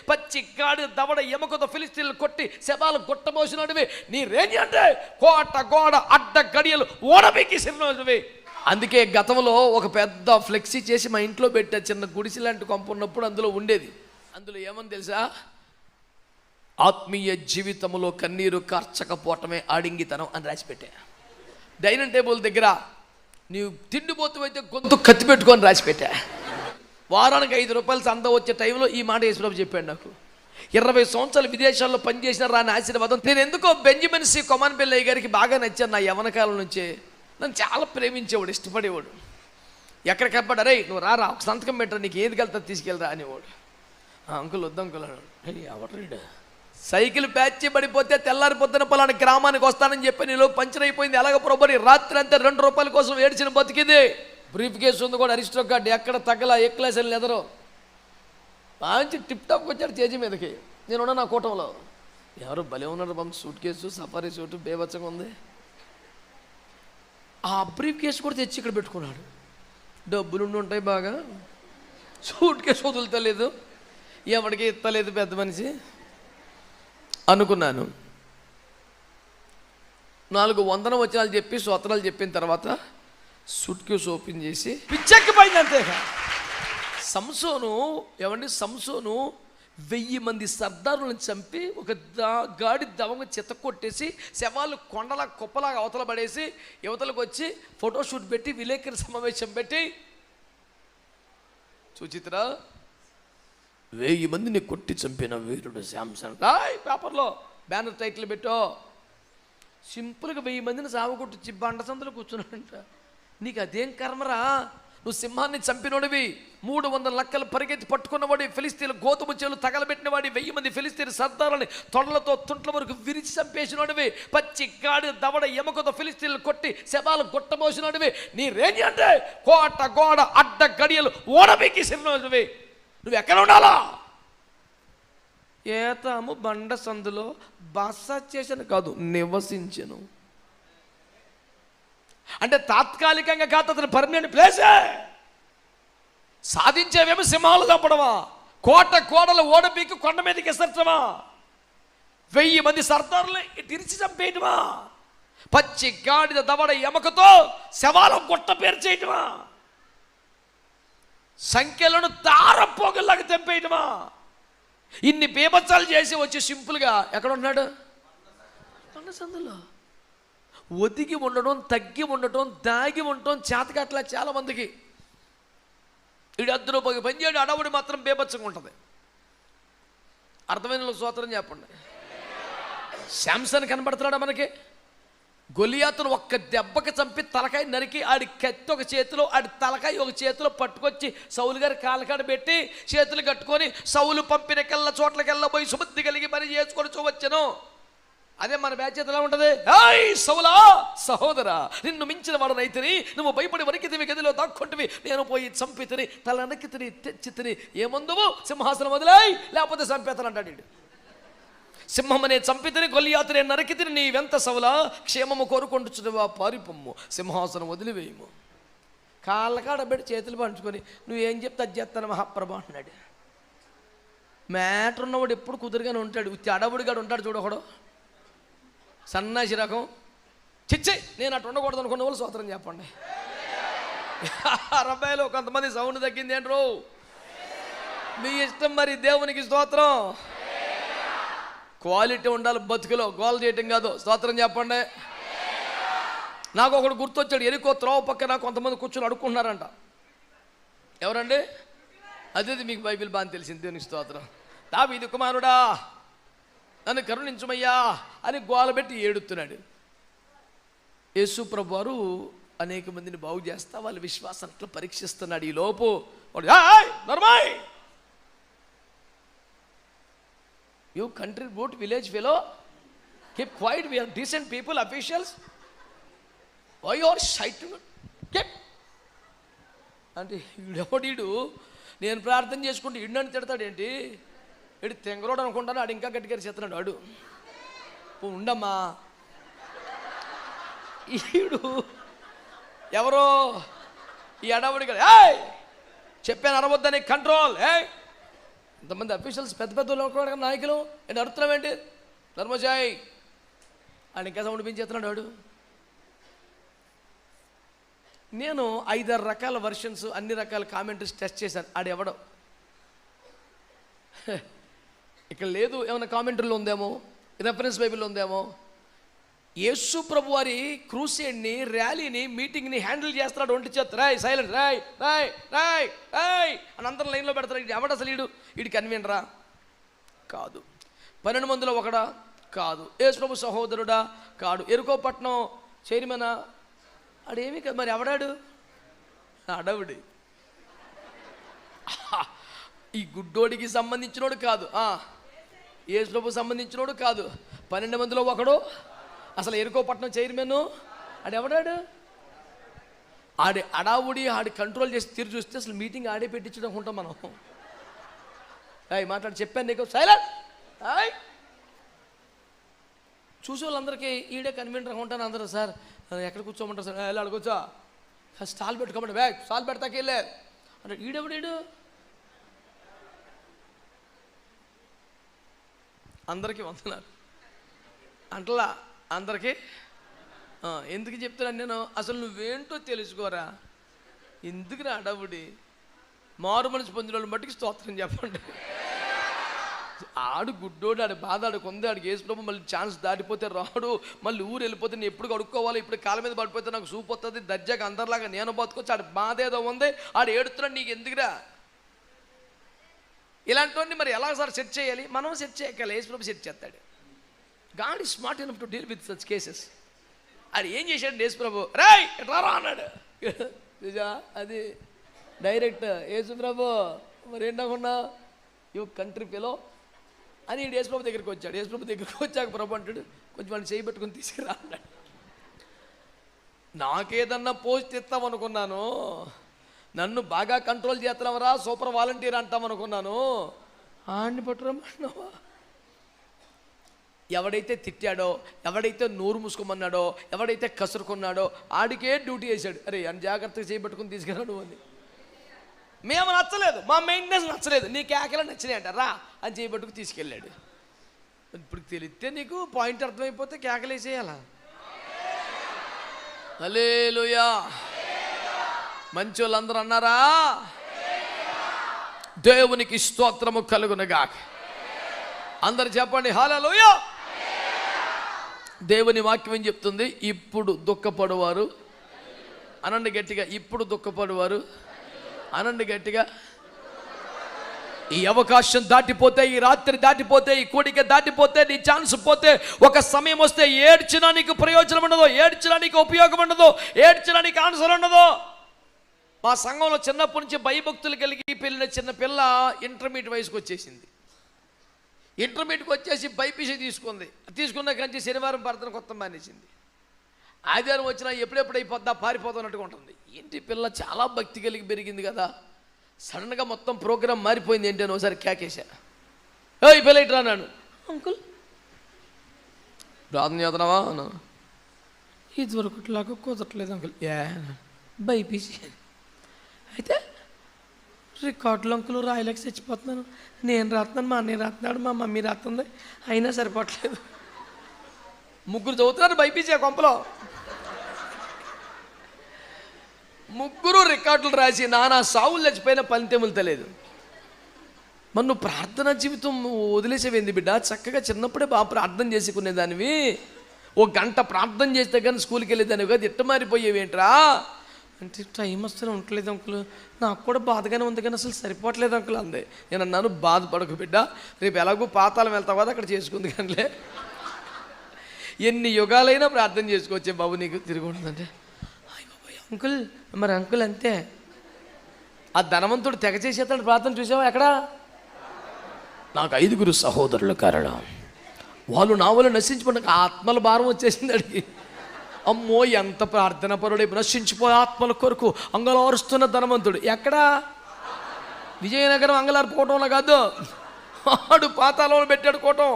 పచ్చి గాడి దవడ ఎముకతో ఫిలిస్తీన్లు కొట్టి శవాలు గుట్టబోసినవి. నీ రేంజ్ అంటే కోట గోడ అడ్డ గడియలు ఓడబెక్కి సిరినవి. అందుకే గతంలో ఒక పెద్ద ఫ్లెక్సీ చేసి మా ఇంట్లో పెట్టా. చిన్న గుడిసి లాంటి కొంప ఉన్నప్పుడు అందులో ఉండేది. అందులో ఏమని తెలుసా? ఆత్మీయ జీవితంలో కన్నీరు కార్చకపోవటమే ఆడింగితనం అని రాసిపెట్టా. డైనింగ్ టేబుల్ దగ్గర నీవు తిండిపోతువైతే గొంతు కత్తి పెట్టుకొని రాసిపెట్టా. వారానికి 5 రూపాయలు సంద వచ్చే టైంలో ఈ మాట యేసుప్రభు చెప్పాడు నాకు. 20 సంవత్సరాలు విదేశాల్లో పనిచేసిన రాని ఆశీర్వాదం. నేను ఎందుకో బెంజమిన్ సి కొమన్ బెల్లయ్య గారికి బాగా నచ్చాను. నా యవనకాలం నుంచే నన్ను చాలా ప్రేమించేవాడు, ఇష్టపడేవాడు. ఎక్కడికప్పుడు అరే నువ్వు రారా ఒక సంతకం పెట్టరా, నీకు ఏది వెళ్తా తీసుకెళ్ళరా అనేవాడు. అంకుల్ వద్దు అంకుల్ అన్నాడు. ఎవరు సైకిల్ ప్యాచ్ పడిపోతే తెల్లారిపోతున్న పలానా గ్రామానికి వస్తానని చెప్పి నీలో పంచర్ అయిపోయింది. అలాగ పొరబడి రాత్రి అంతా 2 రూపాయల కోసం ఏడ్చిన బతికింది. బ్రీఫ్ కేసు ఉంది కూడా, అరిస్టో కార్డు ఎక్కడ తగ్గల, ఏ క్లాస్ వెళ్ళి ఎదరు మంచి టిప్ టాప్కి వచ్చాడు స్టేజీ మీదకి. నేనున్నా నా కూటంలో. ఎవరు భలే ఉన్నారు బాబు, సూట్ కేసు సఫారీ సూటు బేబచ్చంగా ఉంది. ఆ బ్రీఫ్ కేసు కూడా తెచ్చి ఇక్కడ పెట్టుకున్నాడు. డబ్బులుండి ఉంటాయి బాగా, సూట్ కేసు వదులుతలేదు, ఎవరికి ఇస్తలేదు పెద్ద మనిషి అనుకున్నాను. 4 వందన వచనాలు చెప్పి స్తోత్రాలు చెప్పిన తర్వాత సూట్ కేసు ఓపెన్ చేసి పిచ్చెక్కిపోయింది. అంతే. సంసోను 1000 మంది సర్దారులను చంపి ఒక గాడి దవంగా చెత్త కొట్టేసి శవాలు కొండలా కుప్పలాగా అవతల పడేసి యువతలకు వచ్చి ఫోటోషూట్ పెట్టి విలేకరుల సమావేశం పెట్టి సుచిత్ర 1000 మందిని కొట్టి చంపిన వీరుడు శాంసన్ పేపర్లో బ్యానర్ టైటిల్ పెట్టో. సింపుల్గా 1000 మందిని సావగొట్టి బండ సందులో కూర్చున్నాడంట. నీకు అదేం కర్మరా, నువ్వు సింహాన్ని చంపినోడివి, 300 లక్కలు పరిగెత్తి పట్టుకున్నవాడి, ఫిలిస్తీన్లు గోధుమ చేలు తగలబెట్టినవాడి, 1000 మంది ఫిలిస్తీన్ సర్దారులని తొడలతో తుంట్ల వరకు విరిచి చంపేసినోడివి, పచ్చి గాడి దవడ ఎముకతో ఫిలిస్తీన్లు కొట్టి శవాలు గుట్టబోసినోడివి. నీ రేంజ్ అంటే కోట గోడ అడ్డ గడియలు ఓడబెక్కి సిరినోడివి. నువ్వు ఎక్కడ ఉండాలా? ఏతాము బండ సందులో బస చేశాను కాదు, నివసించను. అంటే తాత్కాలికంగా కాదు, అతను పర్మనెంట్ ప్లేసే. సాధించేవేమో సింహాలు చంపడమా, కోట కోడలు ఓడబీకి కొండ మీదకి ఎసర్చమా, 1000 మంది సర్దారులు తిరిచి చంపేయటమా, పచ్చి గాడిద దవడ ఎముకతో శవాలు గుట్ట పేర్చేయటమా, సంఖ్యలను తారపోగల్లాగా తెంపేయటమా. ఇన్ని బీభత్సాలు చేసి వచ్చి సింపుల్గా ఎక్కడ ఉన్నాడు? కొండ సందులో ఒదిగి ఉండడం, తగ్గి ఉండటం, దాగి ఉండటం చేతకట్లా చాలా మందికి. ఇడు 10 రూపాయలు పనిచేయడు, అడవుడు మాత్రం బీభత్సంగా ఉంటుంది. అర్థమైన స్తోత్రం చెప్పండి. శాంసన్ కనబడుతున్నాడా మనకి? గొలియాతును ఒక్క దెబ్బకి చంపి తలకాయ నరికి ఆడి కత్తి ఒక చేతిలో, ఆడి తలకాయ ఒక చేతిలో పట్టుకొచ్చి సౌలు గారి కాలకాడ పెట్టి చేతులు కట్టుకొని సౌలు పంపిన కళ్ళ చోట్లకెళ్ళ పోయి సుబుద్ధి కలిగి పని చేసుకొని చూవచ్చును. అదే మన బ్యాచ్ ఎలా ఉంటుంది? సౌలా సహోదరా, నిన్ను మించిన వాడు రైతుని, నువ్వు భయపడి వరికితివి, గదిలో దాక్కుంటువి, నేను పోయి చంపి తిని తల నరికి తిని తెచ్చి తిని ఏముందువు సింహాసనం వదిలాయి లేకపోతే చంపేతనంటాడు. సింహం అనే చంపితిని గొలియాతునే నరికితిని, నీవెంత సౌలా క్షేమము కోరుకుంటుచువా, పారిపొమ్ము, సింహాసనం వదిలివేయము. కాళ్ళకాడ పెట్టి చేతులు పంచుకొని నువ్వేం చెప్తే అది చేస్తాను మహాప్రభా అన్నాడు. మ్యాటర్ ఉన్నవాడు ఎప్పుడు కుదురుగానే ఉంటాడు. అడవుడిగాడు ఉంటాడు చూడకూడదు, సన్నాసి రకం. చిచ్చి నేను అటు ఉండకూడదు అనుకున్న వాళ్ళు స్తోత్రం చెప్పండి. 60లో కొంతమంది సౌండ్ తగ్గింది ఏంట్రో, మీ ఇష్టం మరి. దేవునికి స్తోత్రం. క్వాలిటీ ఉండాలి బతుకులో, గోల్ చేయటం కాదు. స్తోత్రం చెప్పండి. నాకు ఒకడు గుర్తొచ్చాడు. ఎరుకో త్రోవ పక్కన కొంతమంది కూర్చొని అడుక్కుంటున్నారంట. ఎవరండి? అదే మీకు బైబిల్ బాగా తెలిసింది. దేవునికి స్తోత్రం. దావీదు కుమారుడా నన్ను కరుణించుమయ్యా అని గోలబెట్టి ఏడుతున్నాడు. యేసు ప్రభు వారు అనేక మందిని బాగు చేస్తా వాళ్ళ విశ్వాసాన్ని పరీక్షిస్తున్నాడు. ఈ లోపు you contribute village fellow, keep quiet, we are decent people, officials, why you are shouting అంటే ఈడెవడీడు నేను ప్రార్థన చేసుకుంటే ఇడ్నని తిడతాడు ఏంటి? ఇడు తెంగరోడు అనుకుంటాను. ఆడు ఇంకా గట్టిగా చేస్తున్నాడు. ఆడు ఉండమ్మా, ఈడు ఎవరో ఈ అడవుడి చెప్పాను అనవద్దని కంట్రోల్. ఇంతమంది అఫీషియల్స్ పెద్ద పెద్ద నాయకులు ఏంటి అడుగుతున్నాం ఏంటి ధర్మజాయ్ ఆయన ఇంకా సౌండ్ పెంచేస్తున్నాడు వాడు. నేను 5-6 రకాల వర్షన్స్ అన్ని రకాల కామెంటరీస్ టెస్ట్ చేశాను. ఆడెవడో ఇక్కడ లేదు, ఏమైనా కామెంటరీలో ఉందేమో, రెఫరెన్స్ బైబిల్లో ఉందేమో. యేసు ప్రభు వారి క్రూసేడ్ని, ర్యాలీని, మీటింగ్ని హ్యాండిల్ చేస్తున్నాడు. ఒంటి చేత రాయ్ సైలెంట్ రాయ్ రాయ్ రాయ్ రాయ్ అని అందరం లైన్లో పెడతాడు. ఎవడు అసలు వీడు కన్వీనరా కాదు, 12 మందిలో ఒకడా కాదు, యేసు ప్రభు సహోదరుడా కాడు, ఎరుకోపట్నం చైర్మనా ఆడేమీ కాదు. మరి ఎవడాడు? అడవుడి. ఈ గుడ్డోడికి సంబంధించినోడు కాదు, యేసు ప్రభు సంబంధించినోడు కాదు, 12 మందిలో ఒకడు, అసలు ఎరుకోపట్నం చైర్మన్ ఆడెవడాడు? అడావుడి ఆడి కంట్రోల్ చేసి తీరు చూస్తే అసలు మీటింగ్ ఆడే పెట్టించడం ఉంటాం మనం. మాట్లాడి చెప్పాను నీకు సైలెంట్. చూసే వాళ్ళందరికీ ఈడే కన్వీనర్ ఉంటాను. అందరూ సార్ ఎక్కడ కూర్చోమంటారు సార్? వెళ్ళి అడుగుచా స్టాల్ పెట్టుకోమంటే బ్యాగ్ స్టాల్ పెడతాకి వెళ్ళే అంటే ఈడెవడీడు అందరికీ వందనాలు అంటలా అందరికీ. ఎందుకు చెప్తున్నాను నేను? అసలు నువ్వేంటో తెలుసుకోరా. ఎందుకు రా అడవుడి? మారు మనసు పొందిన వాళ్ళని బట్టికి స్తోత్రం చెప్పండి. ఆడు గుడ్డోడు, ఆడి బాధ ఆడికి ఉంది. ఆడికి యేసు ప్రభు మళ్ళీ ఛాన్స్ దాటిపోతే రాడు, మళ్ళీ ఊరు వెళ్ళిపోతే నేను ఎప్పుడు కడుక్కోవాలి, ఇప్పుడు కాళ్ళ మీద పడిపోతే నాకు సూప్ వస్తుంది, దర్జాగా అందరిలాగా నేను బతుకొచ్చి ఆడి బాధ ఏదో ఉంది, ఆడు ఏడుతున్నాడు. నీకు ఎందుకురా ఇలాంటివన్నీ? మరి ఎలా సార్ సెట్ చేయాలి? మనం సెట్ చేయగల, యేసు ప్రభు సెట్ చేస్తాడు. God is smart enough to deal with such cases. అది ఏం చేశాడు యేసు ప్రభు? రాయ్ ఎట్లా అన్నాడు. అది డైరెక్ట్ యేసు ప్రభు మరి ఏంటనుకున్నా యూ కంట్రీ పిలో అని యేసు ప్రభు దగ్గరికి వచ్చాడు. యేసు ప్రభు దగ్గరికి వచ్చాక ప్రభు అంటాడు కొంచెం వాడిని చేయి పెట్టుకుని తీసుకురా అన్నాడు. నాకేదన్నా పోస్ట్ ఇస్తామనుకున్నాను, నన్ను బాగా కంట్రోల్ చేస్తున్నావరా, సూపర్ వాలంటీర్ అంటామనుకున్నాను, ఆడిని పట్టురమ్మన్నావా? ఎవడైతే తిట్టాడో, ఎవడైతే నోరు మూసుకోమన్నాడో, ఎవడైతే కసురుకున్నాడో ఆడికే డ్యూటీ వేసాడు. అరే అని జాగ్రత్తగా చేపట్టుకుని తీసుకురాడు అని. మేము నచ్చలేదు, మా మెయింటెనెన్స్ నచ్చలేదు, నీ కేకలు నచ్చినాయి అంటారా అని చేపట్టుకు తీసుకెళ్ళాడు. ఇప్పుడు తెలిస్తే నీకు పాయింట్ అర్థమైపోతే కేకలేసేయాలా? హల్లెలూయా. మంచి వాళ్ళందరూ అన్నారా? దేవునికి స్తోత్రము కలుగునుగాక. అందరు చెప్పండి హల్లెలూయా. దేవుని వాక్యం ఏం చెప్తుంది? ఇప్పుడు దుఃఖపడువారు అనండి గట్టిగా, ఇప్పుడు దుఃఖపడువారు అనండి గట్టిగా. ఈ అవకాశం దాటిపోతే, ఈ రాత్రి దాటిపోతే, ఈ కోడిక దాటిపోతే, నీ ఛాన్స్ పోతే, ఒక సమయం వస్తే ఏడ్చినా నీకు ప్రయోజనం ఉండదు, ఏడ్చినా నీకు ఉపయోగం ఉండదు, ఏడ్చినా నీకు ఆన్సర్ ఉండదు. మా సంఘంలో చిన్నప్పటి నుంచి భయభక్తులు కలిగి పెళ్ళిన చిన్న పిల్ల ఇంటర్మీడియట్ వయసుకు వచ్చేసింది. ఇంటర్మీడియట్కి వచ్చేసి బైపీసీ తీసుకున్న కంచి శనివారం ప్రార్థన కొత్త మానేసింది. ఆదివారం వచ్చినా ఎప్పుడెప్పుడు అయిపోద్దా పారిపోతున్నట్టుగా ఉంటుంది. ఏంటి పిల్ల చాలా భక్తి కలిగి పెరిగింది కదా, సడన్గా మొత్తం ప్రోగ్రాం మారిపోయింది. ఏంటి అని ఒకసారి కేకేసా, ఈ పిల్ల ఇట్లా అన్నాను, అంకుల్ ప్రార్థన చేస్తున్నావా అన్నాను. ఇదివరకు ఇట్లాగా కుదరట్లేదు అంకుల్. బైపీసీ అయితే రికార్డులు అంకులు రాయలేక చచ్చిపోతున్నాను. నేను రాస్తున్నాను, మా అన్నయ్య రాస్తున్నాడు, మా మమ్మీ రాస్తుంది, అయినా సరిపోవట్లేదు. ముగ్గురు చదువుతున్నారు బైపీసీ కొంపలో, ముగ్గురు రికార్డులు రాసి నానా సావులు చచ్చిపోయిన పంతెములు తెలియదు. మరి నువ్వు ప్రార్థనా జీవితం వదిలేసేవేంది బిడ్డ? చక్కగా చిన్నప్పుడే బాగా ప్రార్థన చేసుకునేదానివి. 1 గంట ప్రార్థన చేస్తే కానీ స్కూల్కి వెళ్ళేదానివి కదా, ఇట్ట మారిపోయేవేంట్రా అంటే టైం వస్తూనే ఉండలేదు అంకుల్, నాకు కూడా బాధగానే ఉంది కానీ అసలు సరిపోవట్లేదు అంకుల్ అంది. నేను అన్నాను బాధపడకు బిడ్డ, రేపు ఎలాగో పాతాళం వెళ్తావు కదా అక్కడ చేసుకుంది కానిలే, ఎన్ని యుగాలైనా ప్రార్థన చేసుకోవచ్చే బాబు నీకు తిరిగి ఉంటుందంటే. అయ్య బాబాయ్ అంకుల్, మరి అంకుల్ అంతే, ఆ ధనవంతుడు తెగ చేసేస్తాడు ప్రార్థన. చూసావా ఎక్కడా? నాకు 5 సహోదరుల కారణం, వాళ్ళు నా వల్ల నశించిపోయిన ఆత్మల భారం వచ్చేసింది అడిగి. అమ్మో ఎంత ప్రార్థన పరుడు, నశించిపోయే ఆత్మల కొరకు అంగలారుస్తున్న ధనవంతుడు. ఎక్కడా? విజయనగరం అంగలార్పుకోవటంలో కాదు, వాడు పాతాళంలో పెట్టాడు కోటం.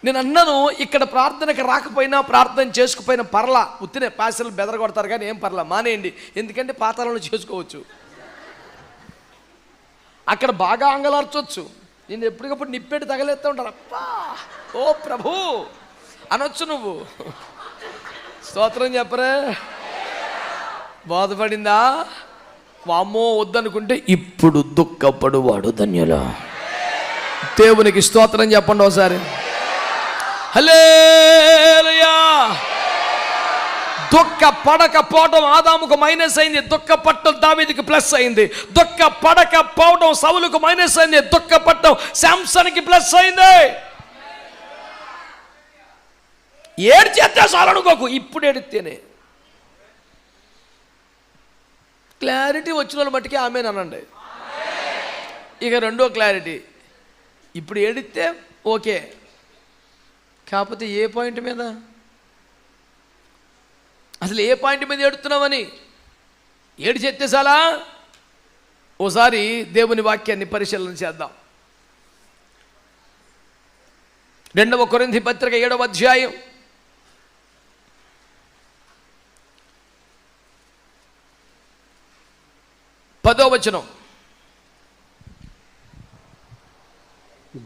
నేను అన్నాను ఇక్కడ ప్రార్థనకి రాకపోయినా ప్రార్థన చేసుకుపోయినా పర్లా, ఉత్తినే పాసలు బెదరగొడతారు కానీ ఏం పర్లా, మానేయండి, ఎందుకంటే పాతాళంలో చేసుకోవచ్చు. అక్కడ బాగా అంగలార్చొచ్చు. నేను ఎప్పటికప్పుడు నిప్పెట్టి తగలేస్తూ ఉంటాను. అప్పా ఓ ప్రభు అనొచ్చు నువ్వు. స్తోత్రం చెప్పరే. బాధపడిందా? వామ్మో వద్దనుకుంటే ఇప్పుడు దుఃఖపడువాడు ధన్యులు. దేవునికి స్తోత్రం చెప్పండి ఒకసారి. హల్లెలూయా. దుఃఖపడకపోవడం ఆదాముకు మైనస్ అయింది, దుఃఖపడటం దావీదుకి ప్లస్ అయింది. దుఃఖపడకపోవడం సౌలుకు మైనస్ అయింది, దుఃఖపడటం శాంసన్కి ప్లస్ అయింది. ఏడ్చేస్తే చాలనుకోకు, ఇప్పుడు ఏడితేనే. క్లారిటీ వచ్చిన వాళ్ళు మట్టుకే ఆమేనండి. ఇక రెండో క్లారిటీ, ఇప్పుడు ఏడితే ఓకే, కాకపోతే ఏ పాయింట్ మీద, అసలు ఏ పాయింట్ మీద ఏడుతున్నామని. ఏడు చెప్తే చాలా. ఓసారి దేవుని వాక్యాన్ని పరిశీలన చేద్దాం. 2వ కొరింథీ పత్రిక 7వ అధ్యాయం 10వ వచనం.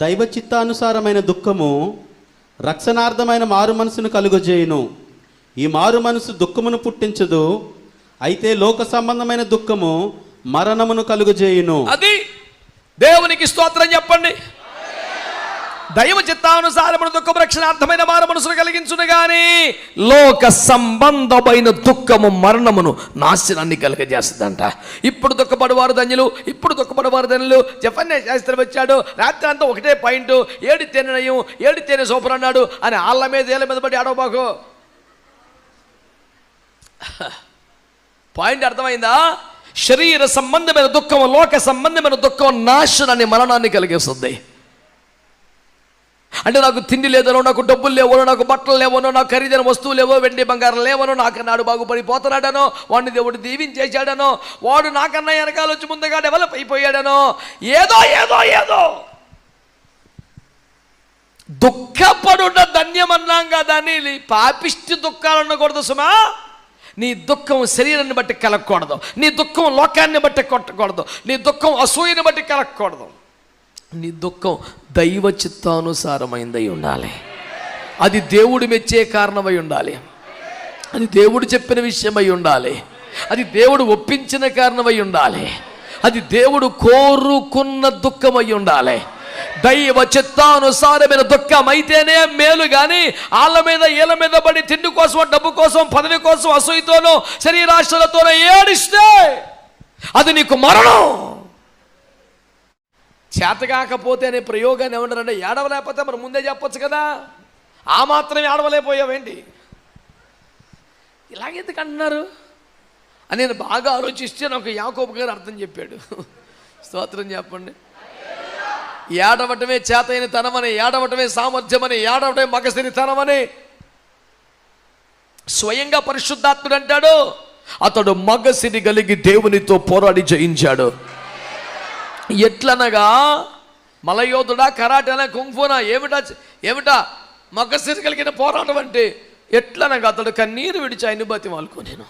దైవ చిత్తానుసారమైన దుఃఖము రక్షణార్థమైన మారు మనసును కలుగజేయును. ఈ మారు మనసు దుఃఖమును పుట్టించదు, అయితే లోక సంబంధమైన దుఃఖము మరణమును కలుగజేయును. అది దేవునికి స్తోత్రం చెప్పండి. దైవ చిత్తానుసారమైన దుఃఖము రక్షణార్థమైన మారు మనసును కలిగించును గాని లోక సంబంధమైన దుఃఖము మరణమును నాశనాన్ని కలుగజేస్తుందంట. ఇప్పుడు దుఃఖపడవారు ధన్యులు, ఇప్పుడు దుఃఖపడవారు ధన్యులు. జఫన్య శాస్త్రం వచ్చాడు, రాత్రి అంతా ఒకటే పాయింట్, ఏడితేనే నయం, ఏడితేనే సూపర్ అన్నాడు అని ఆళ్ళ మీద ఏళ్ళ మీద పడి ఆడవబాకు. పాయింట్ అర్థమైందా? శరీర సంబంధమైన దుఃఖం, లోక సంబంధమైన దుఃఖం నాశనాన్ని, మరణాన్ని కలిగిస్తుంది. అంటే నాకు తిండి లేదనో, నాకు డబ్బులు లేవనో, నాకు బట్టలు లేవనో, నాకు ఖరీదైన వస్తువులు లేవో, వెండి బంగారం లేవనో, నాకన్నాడు బాగుపడిపోతున్నాడనో, వాడిని దేవుడు దీవించేశాడనో, వాడు నాకన్నా వెనకాల వచ్చి ముందుగా డెవలప్ అయిపోయాడనో, ఏదో ఏదో ఏదో దుఃఖపడుట ధన్యమన్నాం కదా అని పాపిష్టి దుఃఖాలు ఉండకూడదు సుమా. నీ దుఃఖం శరీరాన్ని బట్టి కలగకూడదు, నీ దుఃఖం లోకాన్ని బట్టి కొట్టకూడదు, నీ దుఃఖం అసూయని బట్టి కలగకూడదు. నీ దుఃఖం దైవ చిత్తానుసారమైందై ఉండాలి. అది దేవుడు మెచ్చే కారణమై ఉండాలి, అది దేవుడు చెప్పిన విషయమై ఉండాలి, అది దేవుడు ఒప్పించిన కారణమై ఉండాలి, అది దేవుడు కోరుకున్న దుఃఖమై ఉండాలి. దైవ చిత్తానుసారమైన దుఃఖం అయితేనే మేలు. కానీ వాళ్ళ మీద వీళ్ళ మీద పడి తిండి కోసం, డబ్బు కోసం, పదవి కోసం, అసూయతోనో శరీరాశలతోనో ఏడిస్తే అది నీకు మరణం. చేతకాకపోతే అనే ప్రయోగాన్ని ఏమంటారంటే, ఏడవలేకపోతే మరి ముందే చెప్పొచ్చు కదా, ఆ మాత్రమే ఏడవలేకపోయావేంటి, ఇలాగెందుకు అంటున్నారు అని నేను బాగా ఆలోచిస్తే నాకు యాకోబు గారు అర్థం చెప్పాడు. స్తోత్రం చెప్పండి. ఏడవటమే చేతైన తనమని, ఏడవటమే సామర్థ్యమని, ఏడవటమే మగసిరి తనమని స్వయంగా పరిశుద్ధాత్ముడు అంటాడు. అతడు మగసిరి కలిగి దేవునితో పోరాడి జయించాడు. ఎట్లనగా మలయోధుడా, కరాటేనా, కుంఫునా, ఏమిటా మగసిరి కలిగిన పోరాటం అంటే ఎట్లనగా అతడు కన్నీరు విడిచి ఆయన బతిమాలుకోనేను.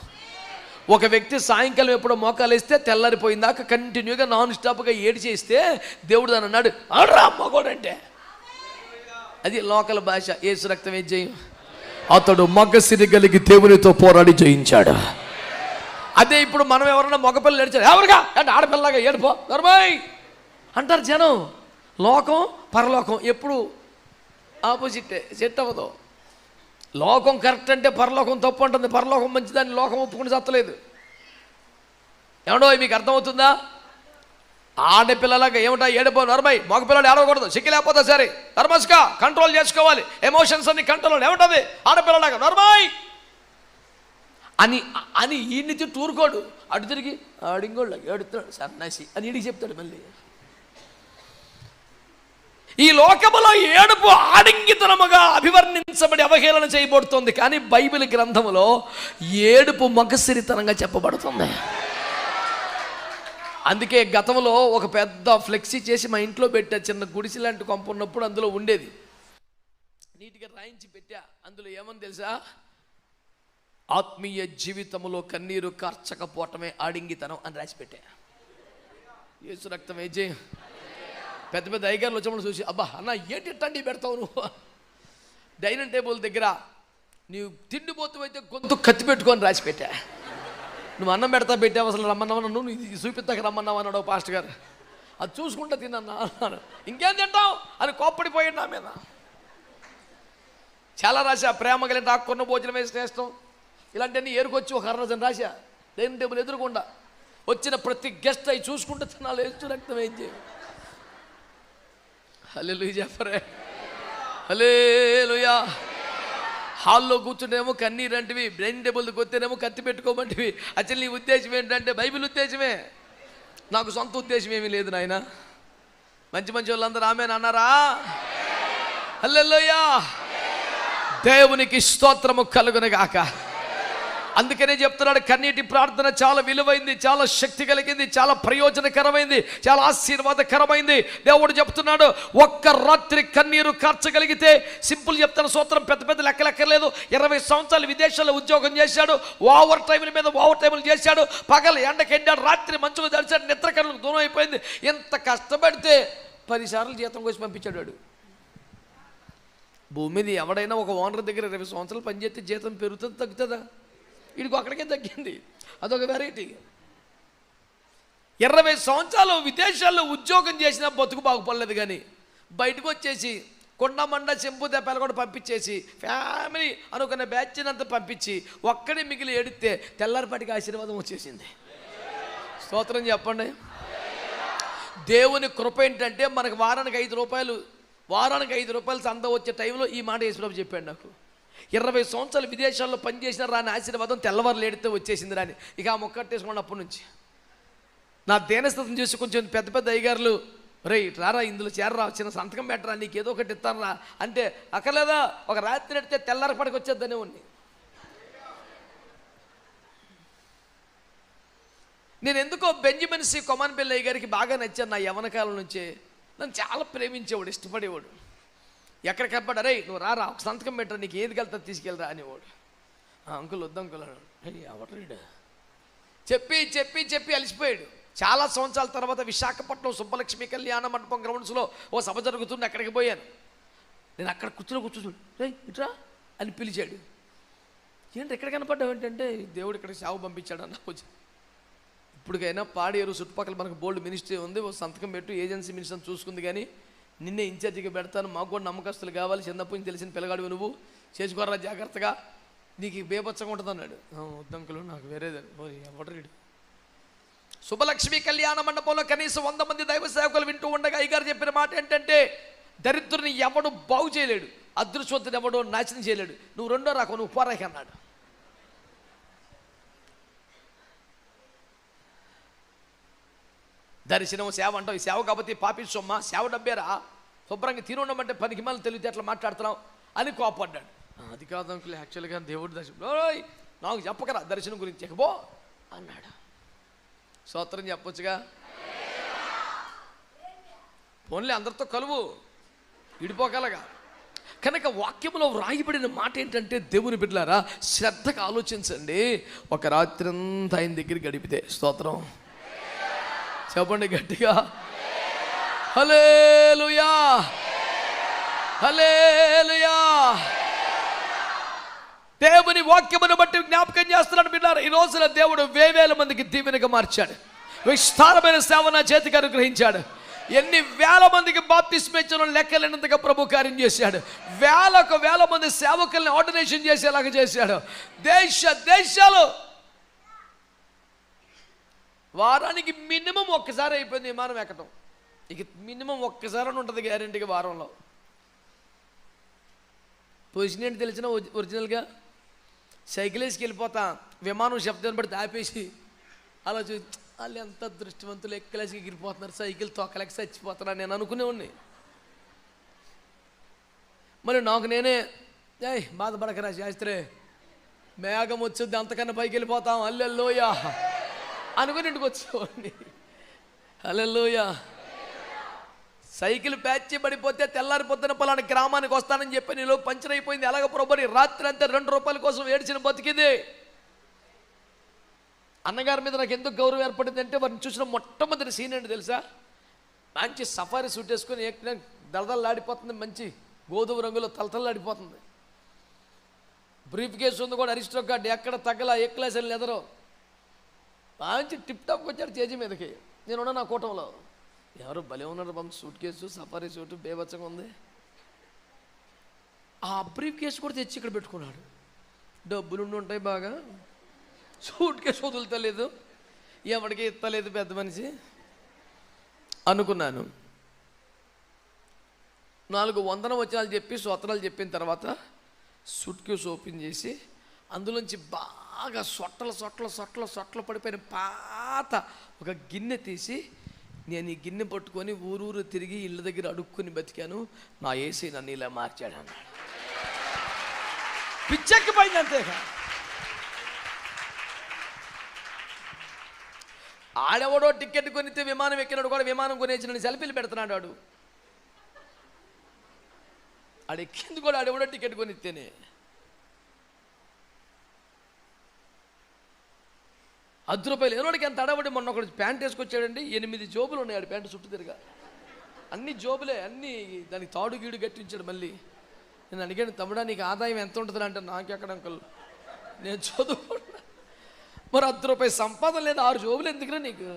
ఒక వ్యక్తి సాయంకాలం ఎప్పుడో మోకాలు వేస్తే తెల్లారిపోయిందాక కంటిన్యూగా నాన్ స్టాప్గా ఏడి చేస్తే దేవుడు దాన్ని అన్నాడు, ఆడరా మగోడంటే. అది లోకల్ భాష. యేసు రక్తమే జయం. అతడు మగసిరి కలిగి దేవునితో పోరాడి జయించాడు. అదే ఇప్పుడు మనం ఎవరైనా మగపిల్లలు ఏడ్చారు, ఎవరుగా అంటే ఆడపిల్లగా ఏడిపో నర్మాయి అంటారు జనం. లోకం పరలోకం ఎప్పుడు ఆపోజిటే, సెట్ అవ్వదు. లోకం కరెక్ట్ అంటే పరలోకం తప్పు అంటుంది, పరలోకం మంచిదాన్ని లోకం ఒప్పుకుని చత్తలేదు. ఏమండో మీకు అర్థమవుతుందా? ఆడపిల్లలాగా ఏమిటా ఏడిపో నర్మాయి, మగపిల్లలు ఏడవకూడదు, సిక్కి లేకపోతే సరే నర్మస్గా కంట్రోల్ చేసుకోవాలి, ఎమోషన్స్ అన్ని కంట్రోల్. ఏముంటుంది ఆడపిల్లలాగా నర్మాయి అని అని ఈయన్ని టూరుకోడు, అటు తిరిగి ఆడింగోళ్ళు ఏడుతున్నాడు సన్నాసి అని ఈడికి చెప్తాడు. మళ్ళీ ఈ లోకములో ఏడుపు ఆడింగితనముగా అభివర్ణించబడి అవహేళన చేయబడుతుంది. కానీ బైబిల్ గ్రంథములో ఏడుపు మగసిరితనంగా చెప్పబడుతుంది. అందుకే గతంలో ఒక పెద్ద ఫ్లెక్సీ చేసి మా ఇంట్లో పెట్టా. చిన్న గుడిసి లాంటి కొంప ఉన్నప్పుడు అందులో ఉండేది, నీట్గా రాయించి పెట్టా. అందులో ఏమని తెలుసా? ఆత్మీయ జీవితంలో కన్నీరు కార్చకపోవటమే ఆడింగితనం అని రాసి పెట్టా. యేసు రక్తం వేచి పెద్ద పెద్ద అయ్యగారులు వచ్చినప్పుడు చూసి, అబ్బా అన్న ఏంటి ఇట్టండి పెడతావు నువ్వు? డైనింగ్ టేబుల్ దగ్గర నీవు తిండిపోతూ అయితే గొంతు కత్తి పెట్టుకొని రాసి పెట్టా. నువ్వు అన్నం పెట్టావు, అసలు రమ్మన్నావు, నువ్వు ఇది చూపిస్తాక రమ్మన్నావు అన్నాడు పాస్టర్ గారు. అది చూసుకుంటా తిన్నా అన్నాను. ఇంకేం తింటావు అని కోప్పడిపోయాడు నా మీద. చాలా రాశా, ప్రేమ కలిగిన కొన్న భోజనమే శ్రేష్టం, ఇలాంటివన్నీ ఏరుకొచ్చి ఒక అరడజన్ రాశా. డైనింగ్ టేబుల్ ఎదురుకుండా వచ్చిన ప్రతి గెస్ట్ అవి చూసుకుంటూ తినాలి. యేసు రక్తం ఏం చేయ. హల్లెలూయా చెప్పరే, హల్లెలూయా. హాల్లో కూర్చుంటేమో కన్నీరు అంటివి, డైనింగ్ టేబుల్కి వస్తేనేమో కత్తి పెట్టుకోమంటివి. అసలు నీ ఉద్దేశం ఏంటంటే బైబిల్ ఉద్దేశమే, నాకు సొంత ఉద్దేశం ఏమీ లేదు నాయన. మంచి మంచి వాళ్ళందరూ ఆమేన్ అన్నారా? హల్లెలూయా. దేవునికి స్తోత్రము కలుగునుగాక. అందుకనే చెప్తున్నాడు, కన్నీటి ప్రార్థన చాలా విలువైంది, చాలా శక్తి కలిగింది, చాలా ప్రయోజనకరమైంది, చాలా ఆశీర్వాదకరమైంది. దేవుడు చెప్తున్నాడు, ఒక్క రాత్రి కన్నీరు కార్చగలిగితే, సింపుల్ చెప్తాను స్తోత్రం, పెద్ద పెద్ద లెక్కలేదు. 20 సంవత్సరాలు విదేశాల్లో ఉద్యోగం చేశాడు, ఓవర్ టైంల మీద ఓవర్ టైంలు చేశాడు, పగలు ఎండకెండాడు, రాత్రి మంచుకు తడిచాడు, నిద్ర కళ్ళకు దూరం అయిపోయింది. ఎంత కష్టపడితే 10 సార్లు జీతం కోసి పంపించాడు వాడు. భూమి మీద ఎవడైనా ఒక ఓనర్ దగ్గర 20 సంవత్సరాలు పనిచేస్తే జీతం పెరుగుతుంది తగ్గుతుందా? వీడికి అక్కడికే తగ్గింది. అదొక వెరైటీ. 20 సంవత్సరాలు విదేశాల్లో ఉద్యోగం చేసినా బతుకు బాగుపడలేదు, కానీ బయటకు వచ్చేసి కొండమండ చెంపు దెబ్బలు కూడా పంపించేసి ఫ్యామిలీ అనుకున్న బ్యాచ్నంతా పంపించి ఒక్కడే మిగిలి ఏడితే తెల్లారిపాటికి ఆశీర్వాదం వచ్చేసింది. స్తోత్రం చెప్పండి. దేవుని కృప ఏంటంటే మనకు వారానికి 5 రూపాయలు సంద వచ్చే టైంలో ఈ మాట యేసుప్రభు చెప్పాడు నాకు. 20 సంవత్సరాలు విదేశాల్లో పనిచేసిన రాని ఆశీర్వాదం తెల్లవారులు ఏడితే వచ్చేసింది రాని. ఇక ఆ మొక్కట్టేసుకోండి. అప్పటి నుంచి నా దేనస్థితిని చూసి కొంచెం పెద్ద పెద్ద అయ్యగారులు, రే రారా ఇందులో చేరరా, చిన్న సంతకం పెట్టరా, నీకు ఏదో ఒకటి ఇస్తానరా అంటే, అక్కర్లేదా ఒక రాత్రి ఎడితే తెల్లారపడికి వచ్చేద్దనే ఉంది. నేను ఎందుకో బెంజమిన్ సి కొమాన్బెల్లయ్య గారికి బాగా నచ్చాను. నా యవ్వన కాలం నుంచే నన్ను చాలా ప్రేమించేవాడు, ఇష్టపడేవాడు. ఎక్కడికి కనపడ్డా, రే నువ్వు రారా ఒక సంతకం పెట్టరా, నీకు ఏది వెళ్తా తీసుకెళ్ళరా అనేవాడు. అంకుల్ వద్దు అంకుల్ అన్నాడు. ఎవడు చెప్పి చెప్పి చెప్పి అలసిపోయాడు. చాలా సంవత్సరాల తర్వాత విశాఖపట్నం సుబ్బలక్ష్మి కళ్యాణ మండపం గ్రౌండ్స్లో ఓ సభ జరుగుతుంది, అక్కడికి పోయాను. నేను అక్కడ కూర్చుని రే ఇట్రా అని పిలిచాడు. ఏంటి ఎక్కడ కనపడ్డావు ఏంటంటే, దేవుడు ఇక్కడ సేవ పంపించాడు అన్న. ఇప్పటికైనా పాడేరు చుట్టుపక్కల మనకు బోల్డ్ మినిస్ట్రీ ఉంది, ఓ సంతకం పెట్టు, ఏజెన్సీ మినిస్టర్ చూసుకుంది, కానీ నిన్నే ఇన్ఛార్జిగా పెడతాను, మాకు కూడా నమ్మకస్తులు కావాలి, చిన్నప్పుడు తెలిసిన పిల్లగాడు నువ్వు, చేసుకోరా జాగ్రత్తగా, నీకు బేపచ్చగా ఉంటుంది అన్నాడు. వద్దంకులు నాకు వేరేది ఎవడరీడు. శుభలక్ష్మి కళ్యాణ మండపంలో కనీసం 100 మంది దైవ సేవకులు వింటూ ఉండగా అయ్యగారు చెప్పిన మాట ఏంటంటే, దరిద్రుని ఎవడు బాగు చేయలేడు, అదృష్టవంతుని ఎవడు నాశనం చేయలేడు, నువ్వు రెండో రాకు, నువ్వు పోరాకి అన్నాడు. దర్శనం సేవ అంటావు, ఈ సేవ కాబట్టి పాపిస్తమ్మా, సేవ డబ్బేరా, శుభ్రంగా తినుండమంటే 10 హిమాలు తెలివితే అట్లా మాట్లాడుతున్నావు అని కోపడ్డాడు. అది కాదు అంకుల్, యాక్చువల్గా దేవుడి దర్శనం నాకు చెప్పకరా దర్శనం గురించి చెప్పబో అన్నాడు. స్తోత్రం చెప్పొచ్చుగా. పోన్లే అందరితో కలువు, విడిపోగలగా. కనుక వాక్యంలో వ్రాయబడిన మాట ఏంటంటే, దేవుని బిడ్డలారా శ్రద్ధగా ఆలోచించండి. ఒక రాత్రి అంతా ఆయన దగ్గర గడిపితే, స్తోత్రం చెప్పండి గట్టిగా, హల్లెలూయా హల్లెలూయా. దేవుని వాక్యమును బట్టి జ్ఞాపకం చేస్తున్నాడు బిడ్డలారా, ఈ రోజున దేవుడు వేవేల మందికి దీవెనగా మార్చాడు. విస్తారమైన సేవ నా చేతికి అనుగ్రహించాడు. ఎన్ని వేల మందికి బాప్తిస్మం ఇచ్చిన లెక్కలేనంతగా ప్రభు కార్యం చేశాడు. వేల మంది సేవకుల్ని ఆర్డినేషన్ చేసేలాగా చేశాడు. దేశాలు వారానికి మినిమం ఒక్కసారి అయిపోయింది విమానం ఎక్కడం. ఇక మినిమం ఒక్కసారి అని ఉంటుంది గ్యారెంటీగా వారంలో. పొజిషన్ ఏంటి తెలిసిన ఒరిజినల్గా సైకిల్ వేసుకు వెళ్ళిపోతా, విమానం శబ్దం పడితే ఆపేసి అలా చూ, వాళ్ళు ఎంత దృష్టివంతులు ఎక్కలేసి ఎగిరిపోతున్నారు, సైకిల్ తొక్కలేక చచ్చిపోతున్నారు నేను అనుకునేవాడిని. మరి నాకు నేనే బాధపడకరా శాస్త్రే, మేఘం వచ్చుద్ది అంతకన్నా పైకి వెళ్ళిపోతాం హల్లెలూయా అనుకుని ఇంటికి వచ్చేవాడిని. హల్లెలూయా. సైకిల్ ప్యాచ్ పడిపోతే తెల్లారిపోతున్న పలానా గ్రామానికి వస్తానని చెప్పి నీలో పంచర్ అయిపోయింది. అలాగ ప్రభుని రాత్రి అంతా 2 రూపాయల కోసం ఏడ్చిన బతికింది. అన్నగారి మీద నాకు ఎందుకు గౌరవం ఏర్పడింది అంటే వారిని చూసిన మొట్టమొదటి సీన్ ఏంటి తెలుసా? మంచి సఫారీ సూట్ వేసుకొని దళదళలాడిపోతుంది, మంచి గోధుమ రంగులో తలతల్లాడిపోతుంది. బ్రీఫ్ కేసు ఉంది కూడా, అరిస్టోకార్డ్ ఎక్కడ తగ్గల, ఏ క్లాస్ వెళ్ళి ఎదరో మంచి టిప్ టాప్కి వచ్చాడు స్టేజి మీదకి. నేనున్నా నా కూటంలో, ఎవరు భలే ఉన్నారు బాబు, సూట్ కేసు సఫారీ సూటు బేబచ్చంగా ఉంది. ఆ బ్రీఫ్ కేసు కూడా తెచ్చి ఇక్కడ పెట్టుకున్నాడు. డబ్బులు ఉండి ఉంటాయి బాగా, సూట్ కేసు వదులుతలేదు, ఎవరికి ఇస్తలేదు పెద్ద మనిషి అనుకున్నాను. 4 వందన వచనాలు చెప్పి స్తోత్రాలు చెప్పిన తర్వాత సూట్ కేసు ఓపెన్ చేసి అందులోంచి బాగా సొట్టలు పడిపోయిన పాత ఒక గిన్నె తీసి, నేను ఈ గిన్నె పట్టుకొని ఊరూరు తిరిగి ఇళ్ళ దగ్గర అడుక్కుని బతికాను, నా యేసయ్య నన్ను ఇలా మార్చాడు అన్నాడు. పిచ్చెక్కిపోయింది అంతేగా. ఆడెవడో టికెట్ కొనితే విమానం ఎక్కినాడు కూడా, విమానం కొనేసి సెల్ఫీలు పెడుతున్నాడు వాడు. ఆడెక్కింది కూడా ఆడెవడో టికెట్ కొనిస్తేనే. ₹10 లేనోడికి ఎంత అడవడి. మొన్న ఒకటి ప్యాంట్ వేసుకొచ్చాడండి, 8 జోబులు ఉన్నాయి ఆడి ప్యాంటు చుట్టూ తిరిగా, అన్ని జోబులే, అన్నీ దానికి తాడు గీడు కట్టించాడు. మళ్ళీ నేను అడిగాను, తమ్ముడా నీకు ఆదాయం ఎంత ఉంటుంది అంటే, నాకెక్కడ అంకుల్ నేను చదువుకున్నా, మరి ₹10 సంపాదన లేదు, 6 జోబులు ఎందుకురా నీకు?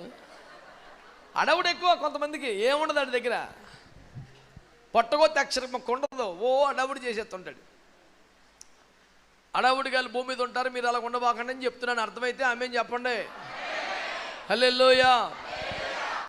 అడవుడు ఎక్కువ కొంతమందికి, ఏముండదు ఆడి దగ్గర, పొట్టగొత్తి అక్షరం ఉండదు, ఓ అడవుడు చేసేస్తుంటాడు. అడవుడి గారు భూమి మీద ఉంటారు, మీరు అలా ఉండబాకండి అని చెప్తున్నాను. అర్థమైతే ఆమె చెప్పండి. హల్లెలూయా.